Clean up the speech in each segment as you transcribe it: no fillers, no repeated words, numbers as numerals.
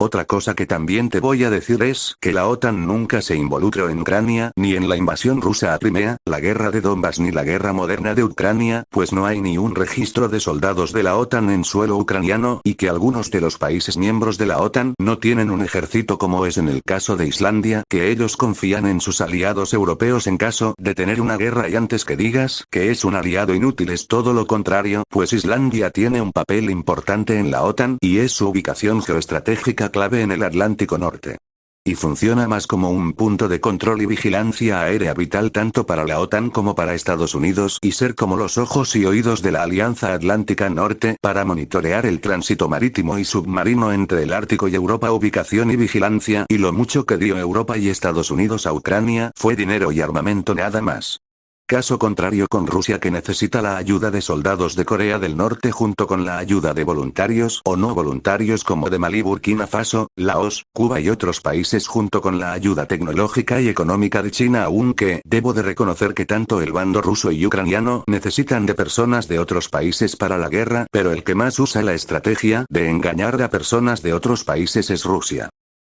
Otra cosa que también te voy a decir es que la OTAN nunca se involucró en Ucrania, ni en la invasión rusa a Crimea, la guerra de Donbass ni la guerra moderna de Ucrania, pues no hay ni un registro de soldados de la OTAN en suelo ucraniano, y que algunos de los países miembros de la OTAN no tienen un ejército como es en el caso de Islandia, que ellos confían en sus aliados europeos en caso de tener una guerra, y antes que digas que es un aliado inútil es todo lo contrario, pues Islandia tiene un papel importante en la OTAN, y es su ubicación geoestratégica clave en el Atlántico Norte. Y funciona más como un punto de control y vigilancia aérea vital tanto para la OTAN como para Estados Unidos y ser como los ojos y oídos de la Alianza Atlántica Norte para monitorear el tránsito marítimo y submarino entre el Ártico y Europa. Ubicación y vigilancia, y lo mucho que dio Europa y Estados Unidos a Ucrania fue dinero y armamento, nada más. Caso contrario con Rusia, que necesita la ayuda de soldados de Corea del Norte junto con la ayuda de voluntarios o no voluntarios como de Malí, Burkina Faso, Laos, Cuba y otros países junto con la ayuda tecnológica y económica de China, aunque debo de reconocer que tanto el bando ruso y ucraniano necesitan de personas de otros países para la guerra, pero el que más usa la estrategia de engañar a personas de otros países es Rusia.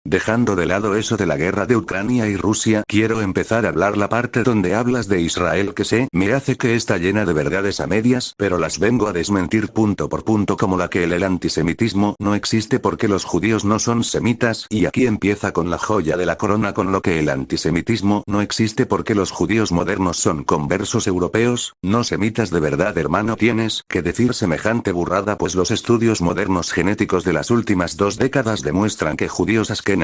Dejando de lado eso de la guerra de Ucrania y Rusia, quiero empezar a hablar la parte donde hablas de Israel, que me hace que está llena de verdades a medias, pero las vengo a desmentir punto por punto, como la que el antisemitismo no existe porque los judíos no son semitas, y aquí empieza con la joya de la corona con lo que el antisemitismo no existe porque los judíos modernos son conversos europeos, no semitas de verdad. Hermano, tienes que decir semejante burrada, pues los estudios modernos genéticos de las últimas 2 décadas demuestran que judíos askenazíes,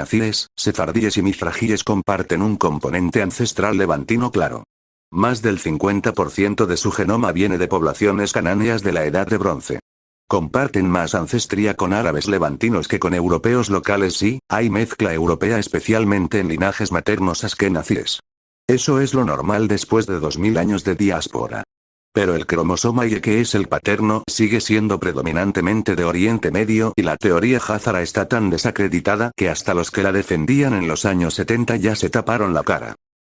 sefardíes y mizrahíes comparten un componente ancestral levantino claro. Más del 50% de su genoma viene de poblaciones canáneas de la Edad de Bronce. Comparten más ancestría con árabes levantinos que con europeos locales, y hay mezcla europea especialmente en linajes maternos askenazíes. Eso es lo normal después de 2000 años de diáspora. Pero el cromosoma Y, que es el paterno, sigue siendo predominantemente de Oriente Medio, y la teoría Hazara está tan desacreditada que hasta los que la defendían en los años 70 ya se taparon la cara.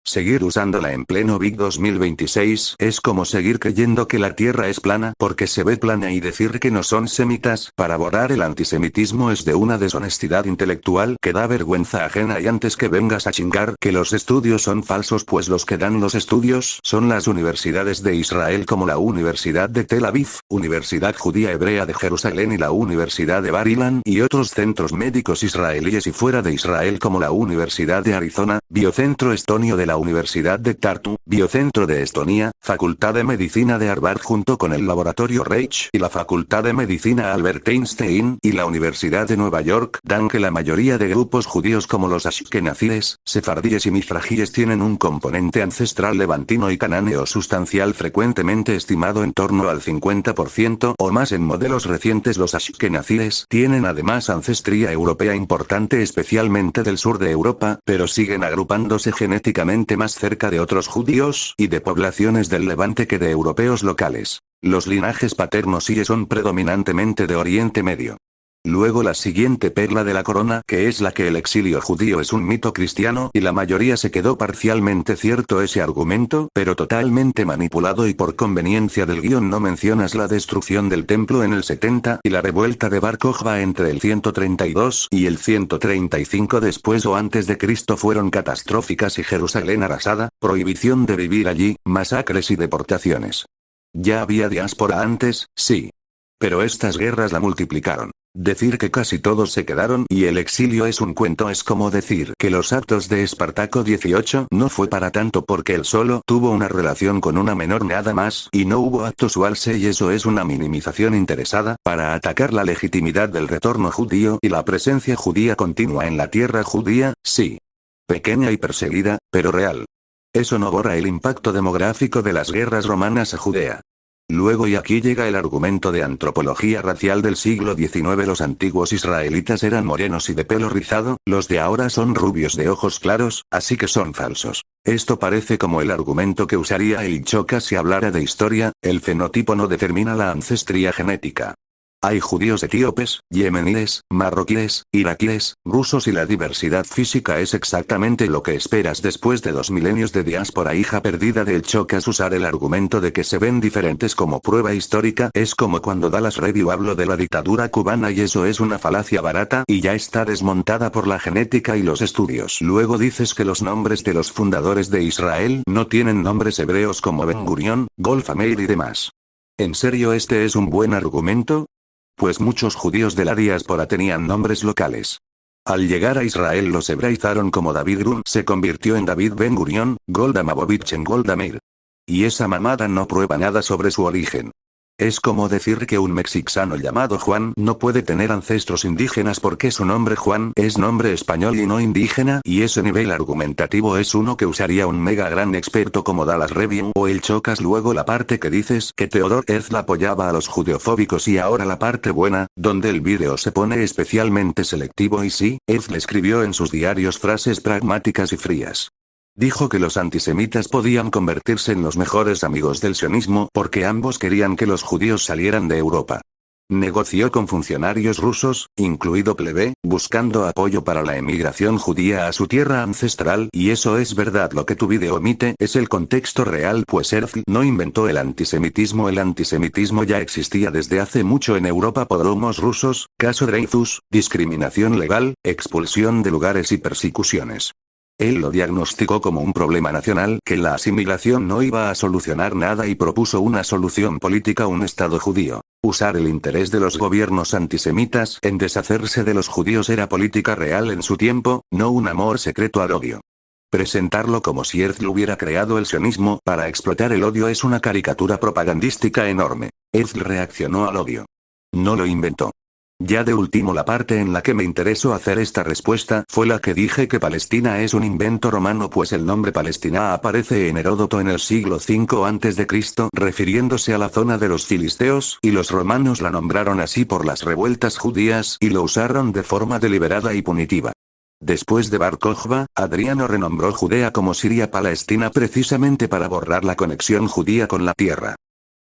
Seguir usándola en pleno Big 2026 es como seguir creyendo que la Tierra es plana porque se ve plana y decir que no son semitas para borrar el antisemitismo es de una deshonestidad intelectual que da vergüenza ajena. Y antes que vengas a chingar que los estudios son falsos, pues los que dan los estudios son las universidades de Israel como la Universidad de Tel Aviv, Universidad Judía Hebrea de Jerusalén y la Universidad de Bar Ilan, y otros centros médicos israelíes y fuera de Israel como la Universidad de Arizona, Biocentro Estonio de la Universidad de Tartu, Biocentro de Estonia, Facultad de Medicina de Harvard junto con el Laboratorio Reich y la Facultad de Medicina Albert Einstein y la Universidad de Nueva York dan que la mayoría de grupos judíos como los ashkenazíes, sefardíes y mizrahíes tienen un componente ancestral levantino y canáneo sustancial, frecuentemente estimado en torno al 50% o más. En modelos recientes los ashkenazíes tienen además ancestría europea importante, especialmente del sur de Europa, pero siguen agrupándose genéticamente más cerca de otros judíos y de poblaciones del Levante que de europeos locales. Los linajes paternos sí son predominantemente de Oriente Medio. Luego la siguiente perla de la corona, que es la que el exilio judío es un mito cristiano y la mayoría se quedó parcialmente cierto ese argumento, pero totalmente manipulado y por conveniencia del guión no mencionas la destrucción del templo en el 70 y la revuelta de Bar Kokhba entre el 132 y el 135 después o antes de Cristo fueron catastróficas y Jerusalén arrasada, prohibición de vivir allí, masacres y deportaciones. Ya había diáspora antes, sí. Pero estas guerras la multiplicaron. Decir que casi todos se quedaron y el exilio es un cuento es como decir que los actos de Espartaco 18 no fue para tanto porque él solo tuvo una relación con una menor nada más y no hubo acto sualse, y eso es una minimización interesada para atacar la legitimidad del retorno judío y la presencia judía continua en la tierra judía, sí. Pequeña y perseguida, pero real. Eso no borra el impacto demográfico de las guerras romanas a Judea. Luego, y aquí llega el argumento de antropología racial del siglo XIX, los antiguos israelitas eran morenos y de pelo rizado, los de ahora son rubios de ojos claros, así que son falsos. Esto parece como el argumento que usaría el Choca si hablara de historia, el fenotipo no determina la ancestría genética. Hay judíos etíopes, yemeníes, marroquíes, iraquíes, rusos y la diversidad física es exactamente lo que esperas después de 2 milenios de diáspora hija perdida del Chocas. Usar el argumento de que se ven diferentes como prueba histórica es como cuando Dallas Review habló de la dictadura cubana y eso es una falacia barata y ya está desmontada por la genética y los estudios. Luego dices que los nombres de los fundadores de Israel no tienen nombres hebreos como Ben Gurión, Golda Meir y demás. ¿En serio este es un buen argumento? Pues muchos judíos de la diáspora tenían nombres locales. Al llegar a Israel los hebraizaron como David Grun se convirtió en David Ben Gurión, Golda Mabovich en Golda Meir. Y esa mamada no prueba nada sobre su origen. Es como decir que un mexicano llamado Juan no puede tener ancestros indígenas porque su nombre Juan es nombre español y no indígena, y ese nivel argumentativo es uno que usaría un mega gran experto como Dallas Review o el Chocas. Luego la parte que dices que Theodor Herzl apoyaba a los judeofóbicos y ahora la parte buena, donde el vídeo se pone especialmente selectivo y sí, Herzl escribió en sus diarios frases pragmáticas y frías. Dijo que los antisemitas podían convertirse en los mejores amigos del sionismo porque ambos querían que los judíos salieran de Europa. Negoció con funcionarios rusos, incluido Plebe, buscando apoyo para la emigración judía a su tierra ancestral y eso es verdad. Lo que tu vídeo omite es el contexto real, pues Herzl no inventó el antisemitismo ya existía desde hace mucho en Europa. Pogromos rusos, caso Dreyfus, discriminación legal, expulsión de lugares y persecuciones. Él lo diagnosticó como un problema nacional que la asimilación no iba a solucionar nada y propuso una solución política, un Estado judío. Usar el interés de los gobiernos antisemitas en deshacerse de los judíos era política real en su tiempo, no un amor secreto al odio. Presentarlo como si Herzl hubiera creado el sionismo para explotar el odio es una caricatura propagandística enorme. Herzl reaccionó al odio. No lo inventó. Ya de último, la parte en la que me interesó hacer esta respuesta fue la que dije que Palestina es un invento romano, pues el nombre Palestina aparece en Heródoto en el siglo V a.C., refiriéndose a la zona de los filisteos, y los romanos la nombraron así por las revueltas judías y lo usaron de forma deliberada y punitiva. Después de Bar Kokhba, Adriano renombró Judea como Siria Palestina precisamente para borrar la conexión judía con la tierra.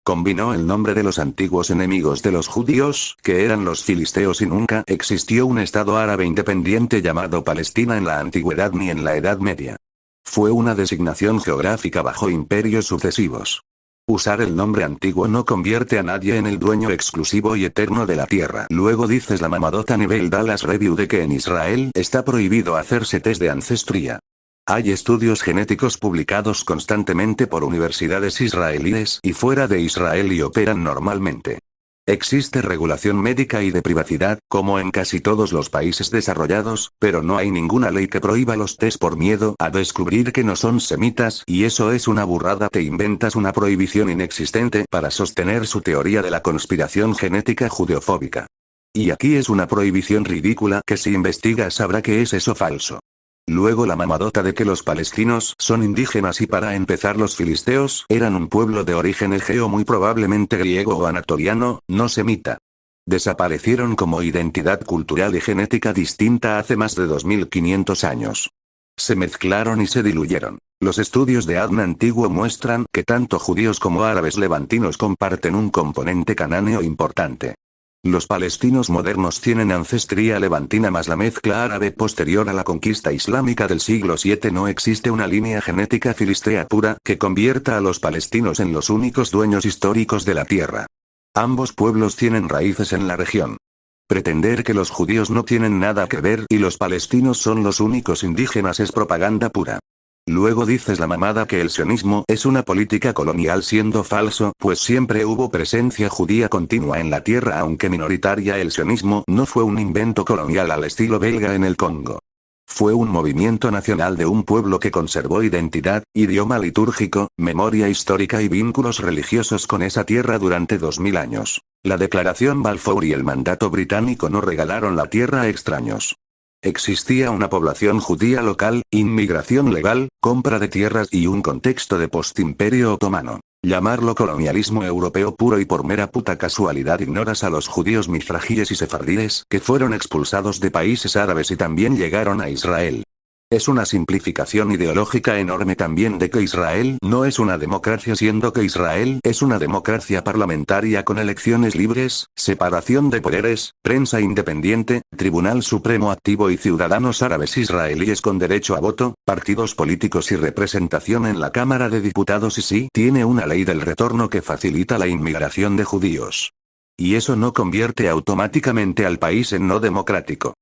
Combinó el nombre de los antiguos enemigos de los judíos, que eran los filisteos, y nunca existió un estado árabe independiente llamado Palestina en la antigüedad ni en la Edad Media. Fue una designación geográfica bajo imperios sucesivos. Usar el nombre antiguo no convierte a nadie en el dueño exclusivo y eterno de la tierra. Luego dices la mamadota nivel Dallas Review de que en Israel está prohibido hacerse test de ancestría. Hay estudios genéticos publicados constantemente por universidades israelíes y fuera de Israel y operan normalmente. Existe regulación médica y de privacidad, como en casi todos los países desarrollados, pero no hay ninguna ley que prohíba los test por miedo a descubrir que no son semitas, y eso es una burrada. Te inventas una prohibición inexistente para sostener su teoría de la conspiración genética judeofóbica. Y aquí es una prohibición ridícula que si investigas sabrá que es eso falso. Luego la mamadota de que los palestinos son indígenas y para empezar los filisteos eran un pueblo de origen egeo, muy probablemente griego o anatoliano, no semita. Desaparecieron como identidad cultural y genética distinta hace más de 2500 años. Se mezclaron y se diluyeron. Los estudios de ADN antiguo muestran que tanto judíos como árabes levantinos comparten un componente canáneo importante. Los palestinos modernos tienen ancestría levantina más la mezcla árabe posterior a la conquista islámica del siglo VII. No existe una línea genética filistea pura que convierta a los palestinos en los únicos dueños históricos de la tierra. Ambos pueblos tienen raíces en la región. Pretender que los judíos no tienen nada que ver y los palestinos son los únicos indígenas es propaganda pura. Luego dices la mamada que el sionismo es una política colonial, siendo falso, pues siempre hubo presencia judía continua en la tierra aunque minoritaria. El sionismo no fue un invento colonial al estilo belga en el Congo. Fue un movimiento nacional de un pueblo que conservó identidad, idioma litúrgico, memoria histórica y vínculos religiosos con esa tierra durante 2000 años. La Declaración Balfour y el mandato británico no regalaron la tierra a extraños. Existía una población judía local, inmigración legal, compra de tierras y un contexto de postimperio otomano. Llamarlo colonialismo europeo puro y por mera puta casualidad ignoras a los judíos mizrahíes y sefardíes que fueron expulsados de países árabes y también llegaron a Israel. Es una simplificación ideológica enorme también de que Israel no es una democracia, siendo que Israel es una democracia parlamentaria con elecciones libres, separación de poderes, prensa independiente, tribunal supremo activo y ciudadanos árabes israelíes con derecho a voto, partidos políticos y representación en la Cámara de Diputados, y sí, tiene una ley del retorno que facilita la inmigración de judíos. Y eso no convierte automáticamente al país en no democrático.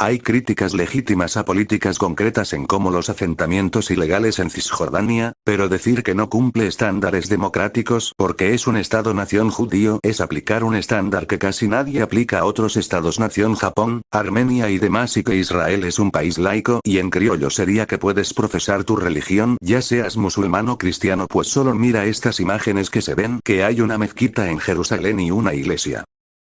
Hay críticas legítimas a políticas concretas en cómo los asentamientos ilegales en Cisjordania, pero decir que no cumple estándares democráticos porque es un Estado-nación judío es aplicar un estándar que casi nadie aplica a otros Estados-nación, Japón, Armenia y demás, y que Israel es un país laico y en criollo sería que puedes profesar tu religión ya seas musulmán o cristiano, pues solo mira estas imágenes que se ven, que hay una mezquita en Jerusalén y una iglesia.